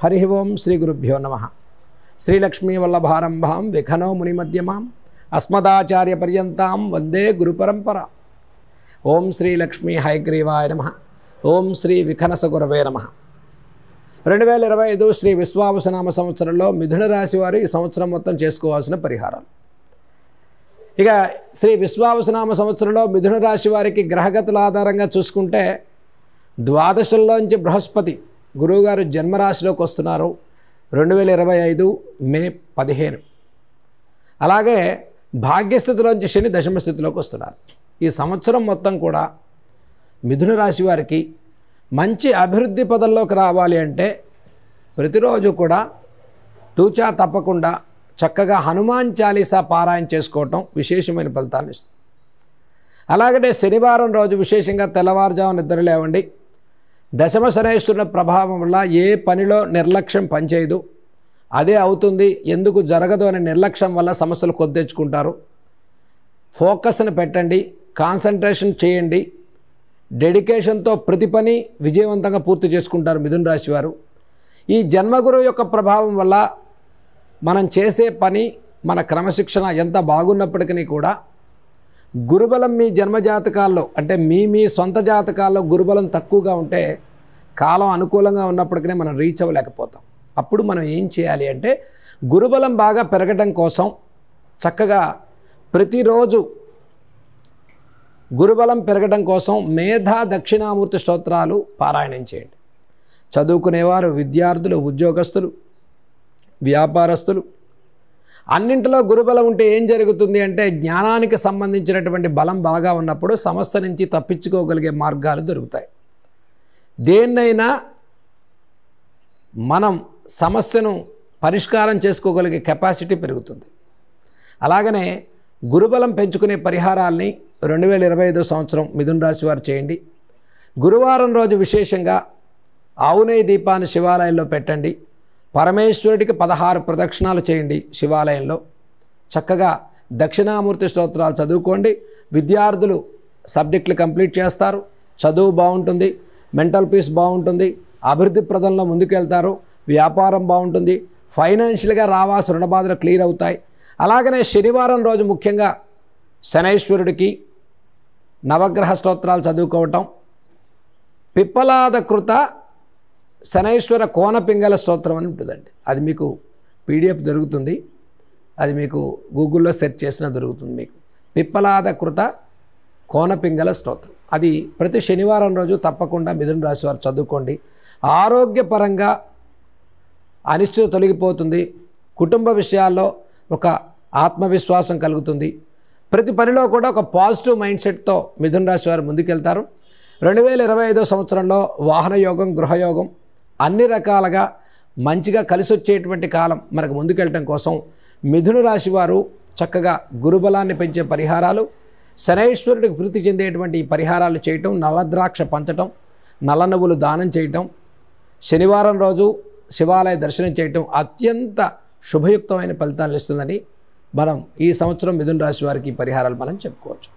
హరి ఓం శ్రీ గురుభ్యో నమః. శ్రీలక్ష్మీ వల్లభారంభాం విఖనో మునిమధ్యమాం అస్మదాచార్య పర్యంతాం వందే గురు పరంపర. ఓం శ్రీ లక్ష్మీ హయగ్రీవాయ నమః. ఓం శ్రీ విఖనస గురవే నమః. 2025 శ్రీ విశ్వావసునామ సంవత్సరంలో మిథున రాశి వారు ఈ సంవత్సరం మొత్తం చేసుకోవాల్సిన పరిహారాలు. ఇక శ్రీ విశ్వావసునామ సంవత్సరంలో మిథున రాశి వారికి గ్రహగతుల ఆధారంగా చూసుకుంటే ద్వాదశంలోంచి బృహస్పతి గురువుగారు జన్మరాశిలోకి వస్తున్నారు 2025 మే 15. అలాగే భాగ్యస్థితిలోంచి శని దశమ స్థితిలోకి వస్తున్నారు. ఈ సంవత్సరం మొత్తం కూడా మిథున రాశి వారికి మంచి అభివృద్ధి పదంలోకి రావాలి అంటే ప్రతిరోజు కూడా తూచా తప్పకుండా చక్కగా హనుమాన్ చాలీసా పారాయణ చేసుకోవటం విశేషమైన ఫలితాన్ని ఇస్తుంది. అలాగనే శనివారం రోజు విశేషంగా తెల్లవారుజామున నిద్ర లేవండి. దశమ శనైశ్వరుని ప్రభావం వల్ల ఏ పనిలో నిర్లక్ష్యం పనిచేయదు, అదే అవుతుంది, ఎందుకు జరగదు అనే నిర్లక్ష్యం వల్ల సమస్యలు కొద్దెచ్చుకుంటారు. ఫోకస్ని పెట్టండి, కాన్సన్ట్రేషన్ చేయండి, డెడికేషన్తో ప్రతి పని విజయవంతంగా పూర్తి చేసుకుంటారు మిథున రాశి వారు. ఈ జన్మగురువు యొక్క ప్రభావం వల్ల మనం చేసే పని మన క్రమశిక్షణ ఎంత బాగున్నప్పటికీ కూడా గురుబలం మీ జన్మజాతకాల్లో అంటే మీ సొంత జాతకాల్లో గురుబలం తక్కువగా ఉంటే కాలం అనుకూలంగా ఉన్నప్పటికీ మనం రీచ్ అవ్వలేకపోతాం. అప్పుడు మనం ఏం చేయాలి అంటే గురుబలం బాగా పెరగడం కోసం చక్కగా ప్రతిరోజు గురుబలం పెరగడం కోసం మేధా దక్షిణామూర్తి స్తోత్రాలు పారాయణం చేయండి. చదువుకునేవారు, విద్యార్థులు, ఉద్యోగస్తులు, వ్యాపారస్తులు అన్నింటిలో గురుబలం ఉంటే ఏం జరుగుతుంది అంటే జ్ఞానానికి సంబంధించినటువంటి బలం బాగా ఉన్నప్పుడు సమస్య నుంచి తప్పించుకోగలిగే మార్గాలు దొరుకుతాయి. దేన్నైనా మనం సమస్యను పరిష్కారం చేసుకోగలిగే కెపాసిటీ పెరుగుతుంది. అలాగనే గురుబలం పెంచుకునే పరిహారాల్ని 2025 సంవత్సరం మిథున రాశి వారు చేయండి. గురువారం రోజు విశేషంగా ఆవునేయి దీపాన్ని శివాలయంలో పెట్టండి. పరమేశ్వరుడికి 16 ప్రదక్షిణాలు చేయండి. శివాలయంలో చక్కగా దక్షిణామూర్తి స్తోత్రాలు చదువుకోండి. విద్యార్థులు సబ్జెక్టులు కంప్లీట్ చేస్తారు, చదువు బాగుంటుంది, మెంటల్ పీస్ బాగుంటుంది, అభివృద్ధి ప్రదంలో ముందుకెళ్తారు, వ్యాపారం బాగుంటుంది, ఫైనాన్షియల్గా రావాల్సిన రుణ బాధలు క్లియర్ అవుతాయి. అలాగనే శనివారం రోజు ముఖ్యంగా శనైశ్వరుడికి నవగ్రహ స్తోత్రాలు చదువుకోవటం, పిప్పలాద కృత శనైశ్వర కోనపింగళ స్తోత్రం అని ఉంటుందండి. అది మీకు పీడిఎఫ్ దొరుకుతుంది, అది మీకు గూగుల్లో సెర్చ్ చేసినా దొరుకుతుంది. మీకు పిప్పలాద కృత కోనపింగళ స్తోత్రం అది ప్రతి శనివారం రోజు తప్పకుండా మిథున రాశి వారు చదువుకోండి. ఆరోగ్యపరంగా అనిశ్చితి తొలగిపోతుంది, కుటుంబ విషయాల్లో ఒక ఆత్మవిశ్వాసం కలుగుతుంది, ప్రతి పనిలో కూడా ఒక పాజిటివ్ మైండ్ సెట్తో మిథున రాశి వారు ముందుకెళ్తారు. 2025 సంవత్సరంలో వాహన యోగం, గృహయోగం అన్ని రకాలుగా మంచిగా కలిసి వచ్చేటువంటి కాలం మనకు ముందుకెళ్ళటం కోసం మిథున రాశి వారు చక్కగా గురుబలాన్ని పెంచే పరిహారాలు, శనైశ్వరుడికి ప్రీతి చెందేటువంటి ఈ పరిహారాలు చేయటం, నల్లద్రాక్ష పంచటం, నల్ల నువ్వులు దానం చేయటం, శనివారం రోజు శివాలయ దర్శనం చేయటం అత్యంత శుభయుక్తమైన ఫలితాలు ఇస్తుందని మనం ఈ సంవత్సరం మిథున రాశి వారికి పరిహారాలు మనం చెప్పుకోవచ్చు.